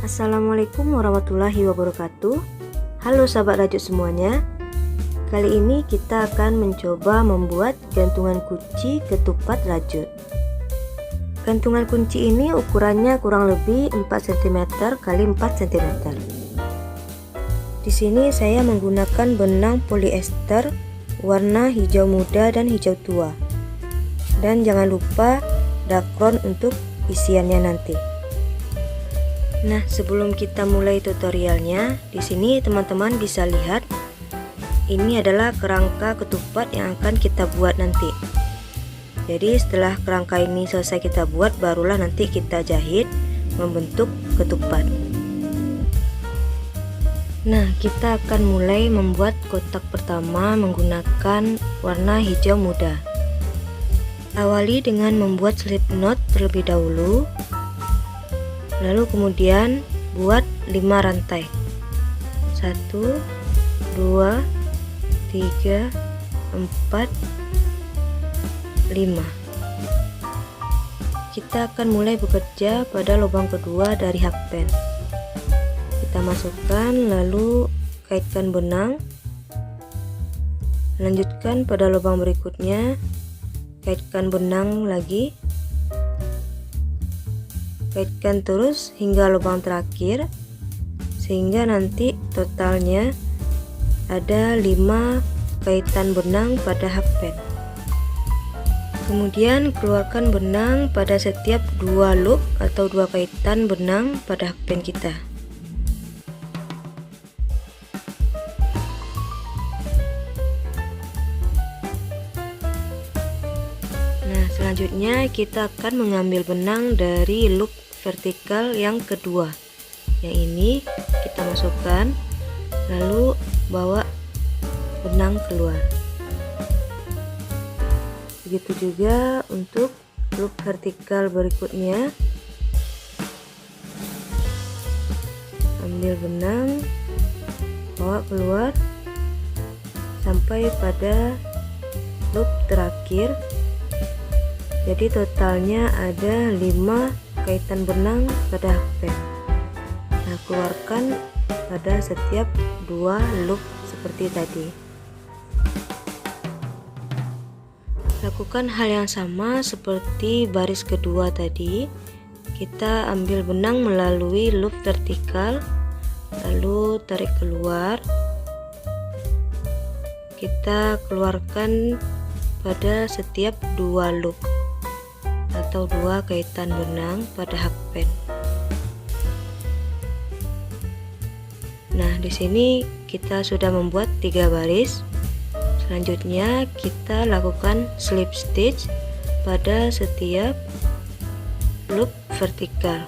Assalamualaikum warahmatullahi wabarakatuh. Halo sahabat rajut semuanya. Kali ini kita akan mencoba membuat gantungan kunci ketupat rajut. Gantungan kunci ini ukurannya kurang lebih 4 cm x 4 cm. Di sini saya menggunakan benang polyester warna hijau muda dan hijau tua. Dan jangan lupa dakron untuk isiannya nanti. Nah, sebelum kita mulai tutorialnya, di sini teman-teman bisa lihat ini adalah kerangka ketupat yang akan kita buat nanti. Jadi setelah kerangka ini selesai kita buat, barulah nanti kita jahit membentuk ketupat. Nah, kita akan mulai membuat kotak pertama menggunakan warna hijau muda. Awali dengan membuat slip knot terlebih dahulu. Lalu kemudian buat 5 rantai. 1 2 3 4 5. Kita akan mulai bekerja pada lubang kedua dari hakpen. Kita masukkan, lalu kaitkan benang. Lanjutkan pada lubang berikutnya, kaitkan benang lagi. Kaitkan terus hingga lubang terakhir, sehingga nanti totalnya ada 5 kaitan benang pada hakpen. Kemudian keluarkan benang pada setiap 2 loop atau 2 kaitan benang pada hakpen kita. Nah, selanjutnya kita akan mengambil benang dari loop vertikal yang kedua. Yang ini kita masukkan, lalu bawa benang keluar. Begitu juga untuk loop vertikal berikutnya. Ambil benang, bawa keluar sampai pada loop terakhir. Jadi totalnya ada 5 kaitan benang pada hakpen. Nah, keluarkan pada setiap 2 loop seperti tadi. Lakukan hal yang sama seperti baris kedua tadi. Kita ambil benang melalui loop vertikal, lalu tarik keluar. Kita keluarkan pada setiap 2 loop atau 2 kaitan benang pada hakpen. Nah, di sini kita sudah membuat 3 baris. Selanjutnya kita lakukan slip stitch pada setiap loop vertikal.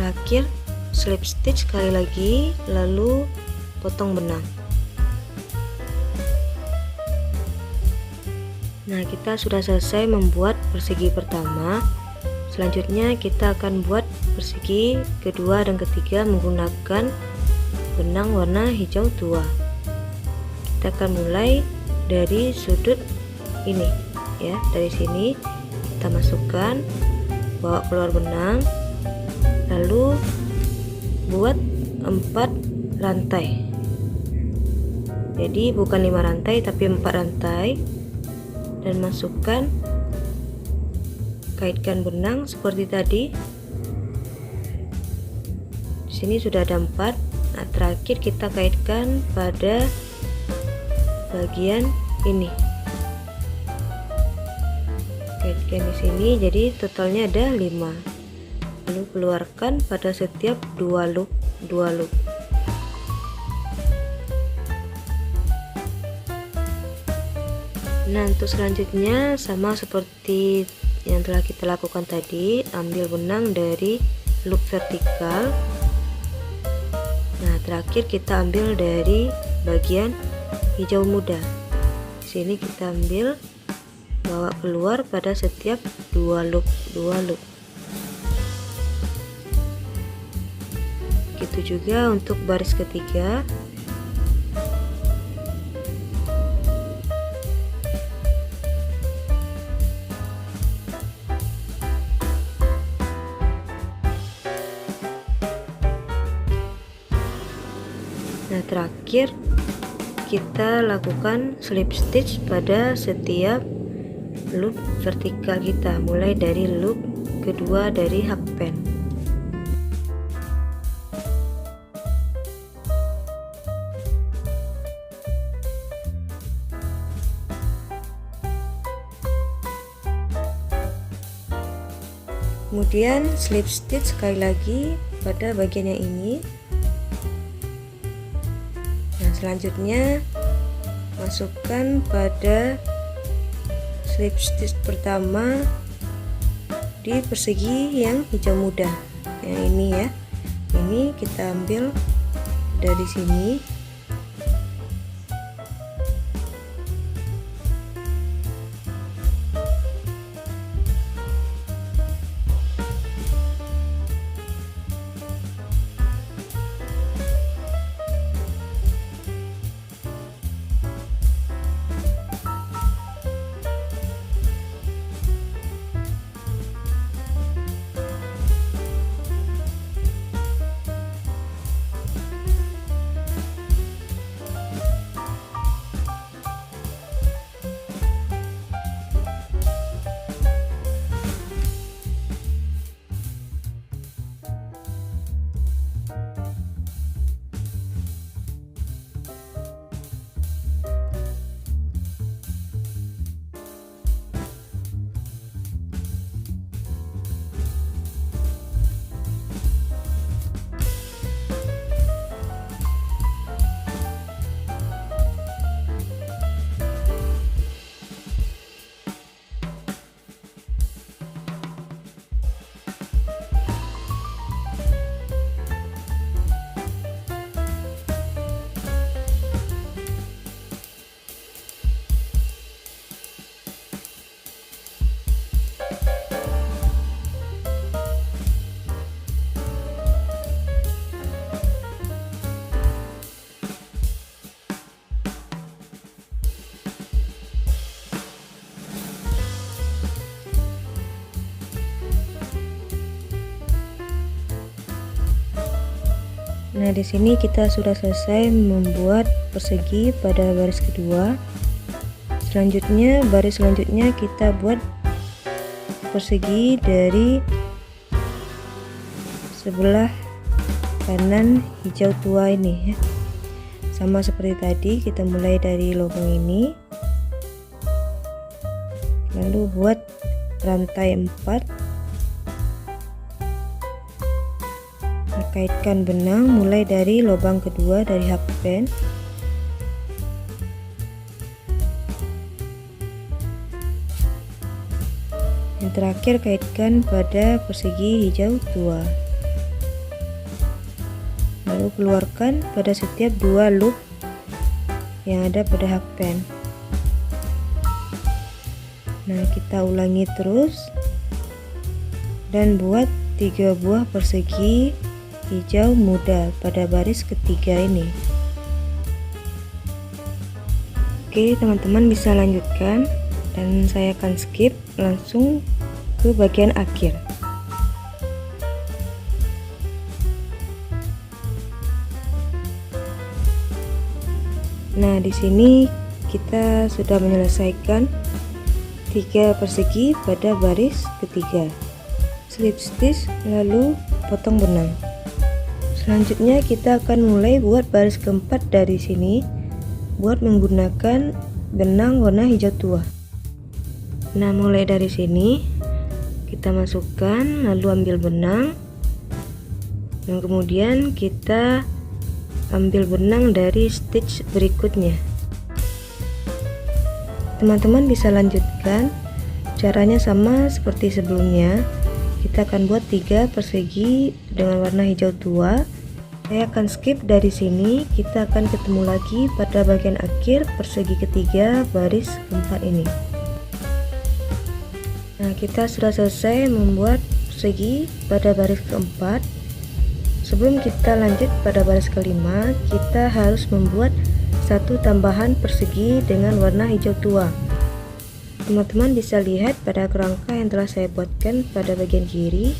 Terakhir slip stitch sekali lagi, lalu potong benang. Nah, kita sudah selesai membuat persegi pertama. Selanjutnya kita akan buat persegi kedua dan ketiga menggunakan benang warna hijau tua. Kita akan mulai dari sudut ini ya, dari sini kita masukkan, bawa keluar benang, lalu buat 4 rantai. Jadi bukan 5 rantai tapi 4 rantai. Dan masukkan, kaitkan benang seperti tadi. Di sini sudah ada 4. Nah, terakhir kita kaitkan pada bagian ini. Kaitkan di sini, jadi totalnya ada 5. Lalu keluarkan pada setiap 2 loop. Nah, untuk selanjutnya sama seperti yang telah kita lakukan tadi, ambil benang dari loop vertikal. Nah, terakhir kita ambil dari bagian hijau muda. Di sini kita ambil, bawa keluar pada setiap 2 loop. Begitu juga untuk baris ketiga. Nah, terakhir kita lakukan slip stitch pada setiap loop vertikal kita, mulai dari loop kedua dari hakpen. Kemudian slip stitch sekali lagi pada bagian yang ini. Nah, selanjutnya masukkan pada slip stitch pertama di persegi yang hijau muda. Yang ini ya. Ini kita ambil dari sini. Nah, di sini kita sudah selesai membuat persegi pada baris kedua. Selanjutnya, baris selanjutnya kita buat persegi dari sebelah kanan hijau tua ini ya. Sama seperti tadi, kita mulai dari lubang ini. Lalu buat rantai 4. Kaitkan benang mulai dari lubang kedua dari hakpen. Yang terakhir kaitkan pada persegi hijau tua. Lalu keluarkan pada setiap 2 loop yang ada pada hakpen. Nah, kita ulangi terus dan buat 3 buah persegi hijau muda pada baris ketiga ini. Oke, teman-teman bisa lanjutkan dan saya akan skip langsung ke bagian akhir. Nah, di sini kita sudah menyelesaikan 3 persegi pada baris ketiga. Slip stitch lalu potong benang. Selanjutnya kita akan mulai buat baris keempat dari sini buat menggunakan benang warna hijau tua. Nah, mulai dari sini kita masukkan lalu ambil benang dan kemudian kita ambil benang dari stitch berikutnya. Teman-teman bisa lanjutkan, caranya sama seperti sebelumnya. Kita akan buat 3 persegi dengan warna hijau tua. Saya akan skip dari sini. Kita akan ketemu lagi pada bagian akhir persegi ketiga baris keempat ini. Nah, kita sudah selesai membuat persegi pada baris keempat. Sebelum kita lanjut pada baris kelima, kita harus membuat 1 tambahan persegi dengan warna hijau tua. Teman-teman bisa lihat pada kerangka yang telah saya buatkan pada bagian kiri.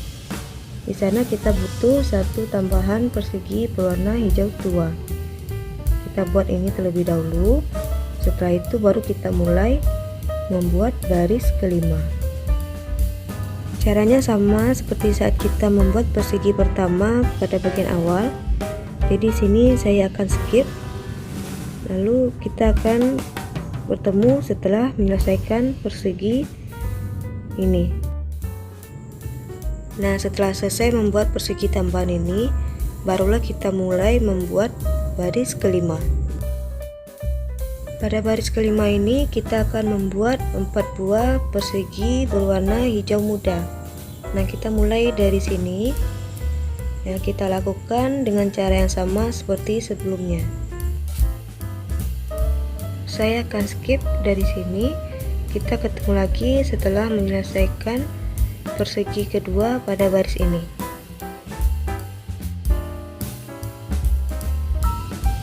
Di sana kita butuh 1 tambahan persegi berwarna hijau tua. kita buat ini terlebih dahulu. Setelah itu baru kita mulai membuat baris kelima. Caranya sama seperti saat kita membuat persegi pertama pada bagian awal. Jadi sini saya akan skip. Lalu kita akan bertemu setelah menyelesaikan persegi ini. Nah, setelah selesai membuat persegi tambahan ini, barulah kita mulai membuat baris kelima. Pada baris kelima ini kita akan membuat 4 buah persegi berwarna hijau muda. Nah, kita mulai dari sini. Ya, kita lakukan dengan cara yang sama seperti sebelumnya. Saya akan skip dari sini. Kita ketemu lagi setelah menyelesaikan persegi kedua pada baris ini.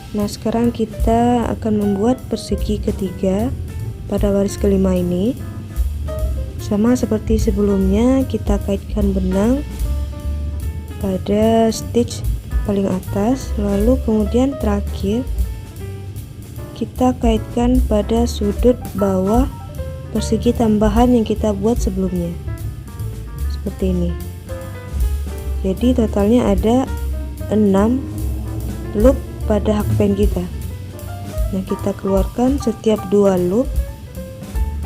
Nah, sekarang kita akan membuat persegi ketiga pada baris kelima ini. Sama seperti sebelumnya, kita kaitkan benang pada stitch paling atas, lalu kemudian terakhir kita kaitkan pada sudut bawah persegi tambahan yang kita buat sebelumnya. Seperti ini. Jadi totalnya ada 6 loop pada hakpen kita. Nah, kita keluarkan setiap 2 loop,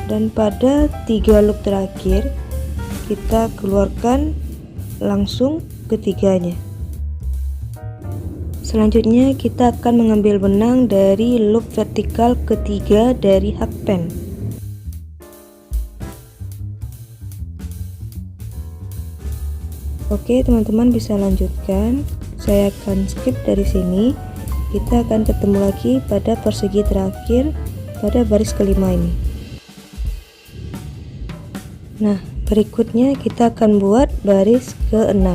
dan pada 3 loop terakhir kita keluarkan langsung ketiganya. Selanjutnya kita akan mengambil benang dari loop vertikal ketiga dari hakpen. Oke, teman-teman bisa lanjutkan. Saya akan skip dari sini. Kita akan ketemu lagi pada persegi terakhir pada baris kelima ini. Nah, berikutnya kita akan buat baris ke-6.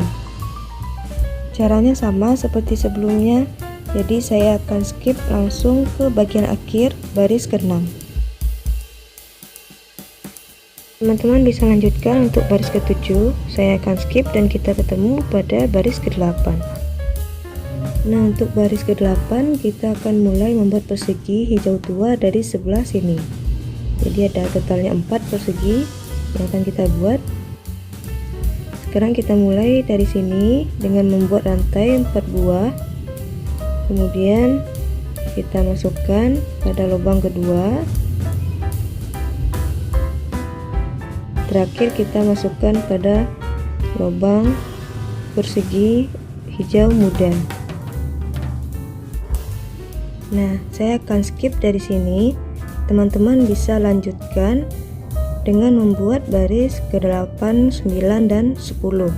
Caranya sama seperti sebelumnya. Jadi saya akan skip langsung ke bagian akhir baris ke-6. Teman-teman bisa lanjutkan untuk baris ke-7. Saya akan skip dan kita ketemu pada baris ke-8. Nah, untuk baris ke-8 kita akan mulai membuat persegi hijau tua dari sebelah sini. Jadi ada totalnya 4 persegi yang akan kita buat. Sekarang kita mulai dari sini dengan membuat rantai 4 buah. Kemudian kita masukkan pada lubang kedua. Terakhir kita masukkan pada lubang persegi hijau muda. Nah, saya akan skip dari sini. Teman-teman bisa lanjutkan dengan membuat baris ke-8, 9, dan 10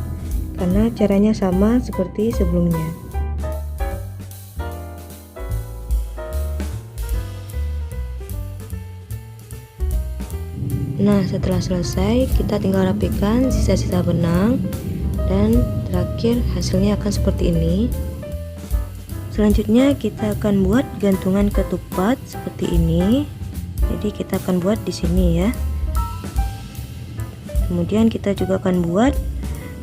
karena caranya sama seperti sebelumnya. Nah, setelah selesai kita tinggal rapikan sisa-sisa benang, dan terakhir hasilnya akan seperti ini. Selanjutnya kita akan buat gantungan ketupat seperti ini. Jadi kita akan buat di sini ya. Kemudian kita juga akan buat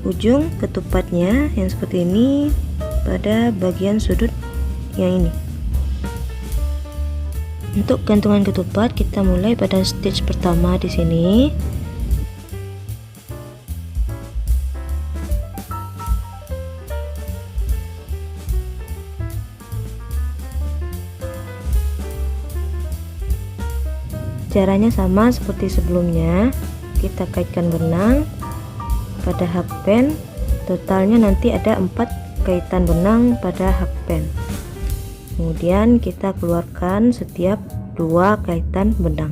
ujung ketupatnya yang seperti ini pada bagian sudut yang ini. Untuk gantungan ketupat kita mulai pada stitch pertama di sini. Caranya sama seperti sebelumnya. Kita kaitkan benang pada hakpen. Totalnya nanti ada 4 kaitan benang pada hakpen. Kemudian kita keluarkan setiap 2 kaitan benang.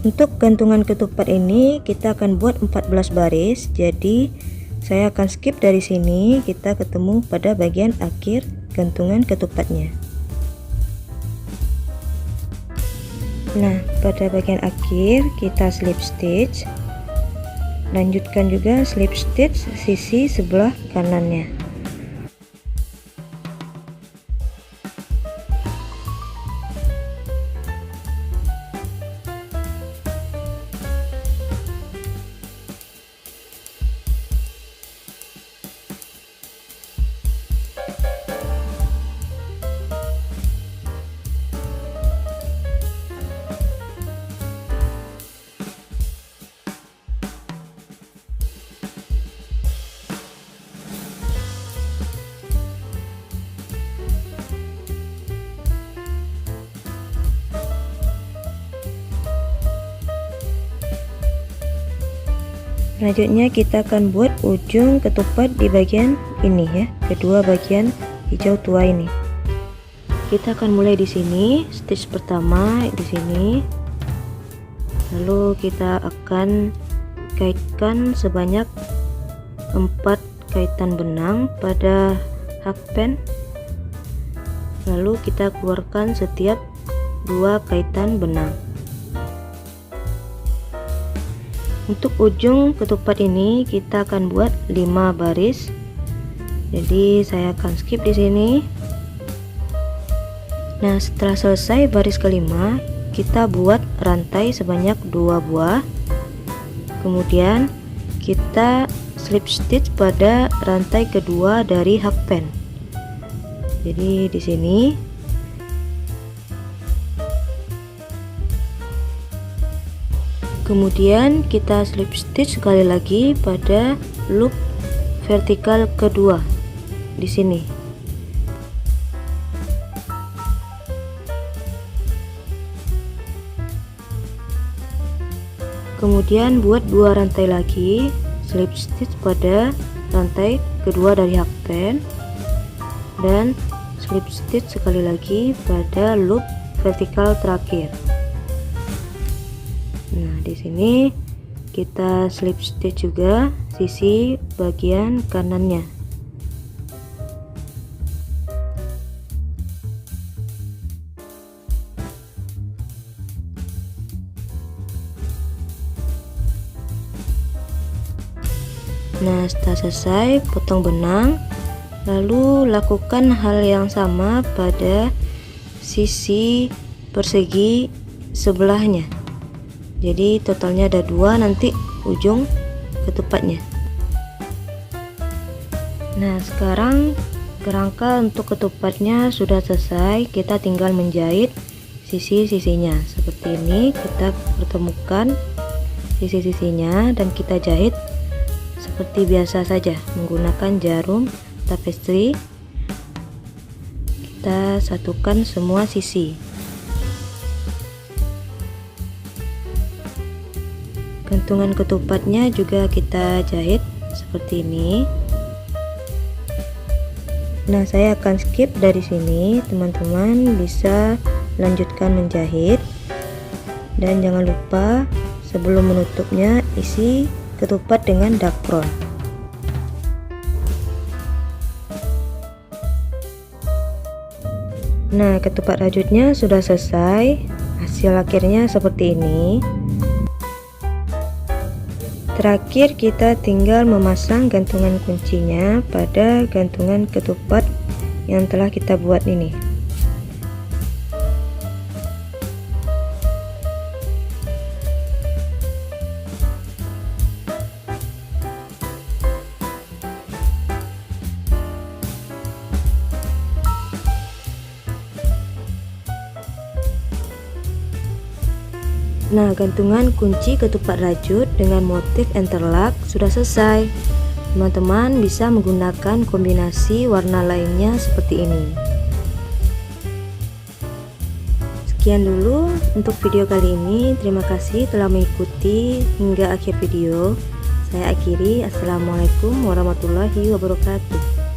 Untuk gantungan ketupat ini kita akan buat 14 baris. Jadi saya akan skip dari sini. Kita ketemu pada bagian akhir gantungan ketupatnya. Nah, pada bagian akhir kita slip stitch. Lanjutkan juga slip stitch sisi sebelah kanannya. Selanjutnya kita akan buat ujung ketupat di bagian ini ya, kedua bagian hijau tua ini. Kita akan mulai di sini, stitch pertama di sini. Lalu kita akan kaitkan sebanyak 4 kaitan benang pada hakpen. Lalu kita keluarkan setiap 2 kaitan benang. Untuk ujung ketupat ini kita akan buat 5 baris. Jadi saya akan skip di sini. Nah, setelah selesai baris kelima, kita buat rantai sebanyak 2 buah. Kemudian kita slip stitch pada rantai kedua dari hakpen. Jadi di sini. Kemudian kita slip stitch sekali lagi pada loop vertikal kedua di sini. Kemudian buat 2 rantai lagi, slip stitch pada rantai kedua dari hakpen dan slip stitch sekali lagi pada loop vertikal terakhir. Nah, di sini kita slip stitch juga sisi bagian kanannya. Nah, setelah selesai potong benang, lalu lakukan hal yang sama pada sisi persegi sebelahnya. Jadi totalnya ada 2 nanti ujung ketupatnya. Nah, sekarang kerangka untuk ketupatnya sudah selesai. Kita tinggal menjahit sisi-sisinya seperti ini. Kita pertemukan sisi-sisinya dan kita jahit seperti biasa saja menggunakan jarum tapestry. Kita satukan semua sisi. Gantungan ketupatnya juga kita jahit seperti ini. Nah, saya akan skip dari sini. Teman-teman bisa lanjutkan menjahit. Dan jangan lupa sebelum menutupnya isi ketupat dengan dakron. Nah, ketupat rajutnya sudah selesai. Hasil akhirnya seperti ini. Terakhir kita tinggal memasang gantungan kuncinya pada gantungan ketupat yang telah kita buat ini. Nah, gantungan kunci ketupat rajut dengan motif interlock sudah selesai. Teman-teman bisa menggunakan kombinasi warna lainnya seperti ini. Sekian dulu untuk video kali ini. Terima kasih telah mengikuti hingga akhir video. Saya akhiri. Assalamualaikum warahmatullahi wabarakatuh.